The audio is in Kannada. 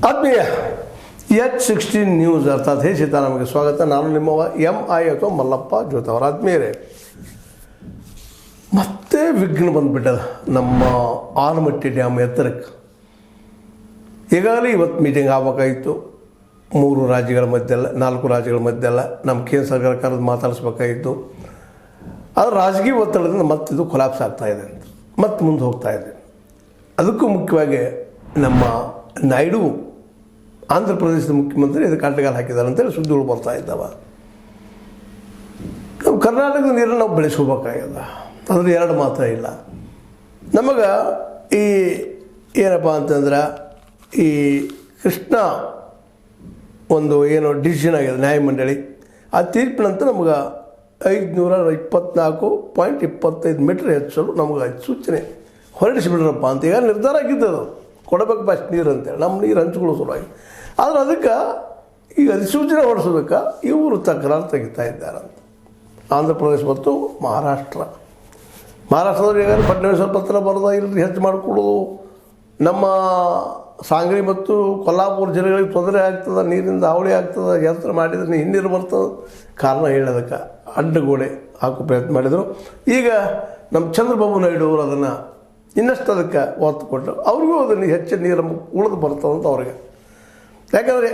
ಆತ್ಮೀಯ H16 ನ್ಯೂಸ್ ಅರ್ಥಾತ್ ಹೇ ಸೀತಾರಾಮಗೆ ಸ್ವಾಗತ. ನಾನು ನಿಮ್ಮವ MI ಅಥವಾ ಮಲ್ಲಪ್ಪ ಜೋತವರ. ಆತ್ಮೀಯರೇ, ಮತ್ತೆ ವಿಘ್ನ ಬಂದುಬಿಟ್ಟದ ನಮ್ಮ ಆಲಮಟ್ಟಿ ಡ್ಯಾಮ್ ಎತ್ತರಕ್ಕೆ. ಈಗಾಗಲೇ ಇವತ್ತು ಮೀಟಿಂಗ್ ಆಗಬೇಕಾಗಿತ್ತು. 3 ರಾಜ್ಯಗಳ ಮಧ್ಯೆಲ್ಲ 4 ರಾಜ್ಯಗಳ ಮಧ್ಯೆಲ್ಲ ನಮ್ಮ ಕೇಂದ್ರ ಸರ್ಕಾರ ಕರೆದು ಮಾತಾಡಿಸ್ಬೇಕಾಗಿತ್ತು. ಅದು ರಾಜಕೀಯ ಒತ್ತಡದಿಂದ ಮತ್ತಿದು ಕೊಲಾಪ್ಸ್ ಆಗ್ತಾಯಿದೆ ಅಂತ ಮತ್ತೆ ಮುಂದೆ ಹೋಗ್ತಾ ಇದೆ. ಅದಕ್ಕೂ ಮುಖ್ಯವಾಗಿ ನಮ್ಮ ನಾಯ್ಡು ಆಂಧ್ರ ಪ್ರದೇಶದ ಮುಖ್ಯಮಂತ್ರಿ ಇದಕ್ಕೆ ಅಡ್ಡಗಾಲ ಹಾಕಿದ್ದಾರೆ ಅಂತೇಳಿ ಸುದ್ದಿಗಳು ಬರ್ತಾ ಇದ್ದಾವೆ. ನಮ್ಮ ಕರ್ನಾಟಕದ ನೀರನ್ನು ನಾವು ಬೆಳೆಸ್ಕೋಬೇಕಾಗ್ಯದ. ಅಂದರೆ 2 ಮಾತ್ರ ಇಲ್ಲ. ನಮಗೆ ಈ ಏನಪ್ಪ ಅಂತಂದ್ರೆ ಈ ಕೃಷ್ಣ ಒಂದು ಏನು ಡಿಸಿಷನ್ ಆಗಿದೆ ನ್ಯಾಯಮಂಡಳಿ, ಆ ತೀರ್ಪಿನಂತರ ನಮಗೆ 524.25 ಮೀಟ್ರ್ ಹೆಚ್ಚಲು ನಮಗೆ ಸೂಚನೆ ಹೊರಡಿಸಿಬಿಡ್ರಪ್ಪ ಅಂತ ಈಗ ನಿರ್ಧಾರ ಆಗಿದ್ದದು. ಕೊಡಬೇಕು ಫಸ್ಟ್ ನೀರು ಅಂತೇಳಿ ನಮ್ಮ ನೀರು ಹಂಚ್ಕೊಳ್ಳೋ ಸಲುವಾಗಿ. ಆದರೆ ಅದಕ್ಕೆ ಈಗ ಅಧಿಸೂಚನೆ ಹೊರಡಿಸೋದಕ್ಕೆ ಇವರು ತಕರಾರು ತೆಗಿತಾ ಇದ್ದಾರಂತ. ಆಂಧ್ರ ಪ್ರದೇಶ ಮತ್ತು ಮಹಾರಾಷ್ಟ್ರದವ್ರು ಈಗಾಗಲೇ ಫಡ್ನವೀಸ್ ಪತ್ರ ಬರೋದ ಇಲ್ಲರಿ ಹೆಚ್ಚು ಮಾಡಿಕೊಡೋದು, ನಮ್ಮ ಸಾಂಗ್ಲಿ ಮತ್ತು ಕೊಲ್ಲಾಪುರ ಜಿಲ್ಲೆಗಳಿಗೆ ತೊಂದರೆ ಆಗ್ತದೆ, ನೀರಿಂದ ಹಾವಳಿ ಆಗ್ತದೆ, ಯಂತ್ರ ಮಾಡಿದ್ರೆ ಹಿನ್ನೀರು ಬರ್ತದೆ ಕಾರಣ ಹೇಳೋದಕ್ಕೆ ಅಡ್ಡಗೋಡೆ ಹಾಕೋ ಪ್ರಯತ್ನ ಮಾಡಿದರು. ಈಗ ನಮ್ಮ ಚಂದ್ರಬಾಬು ನಾಯ್ಡು ಅವರು ಅದನ್ನು ಇನ್ನಷ್ಟು ಅದಕ್ಕೆ ಒತ್ತು ಕೊಟ್ಟು ಅವ್ರಿಗೂ ಅದನ್ನು ಹೆಚ್ಚು ನೀರು ಉಳಿದು ಬರ್ತದಂತ ಅವ್ರಿಗೆ. ಯಾಕಂದರೆ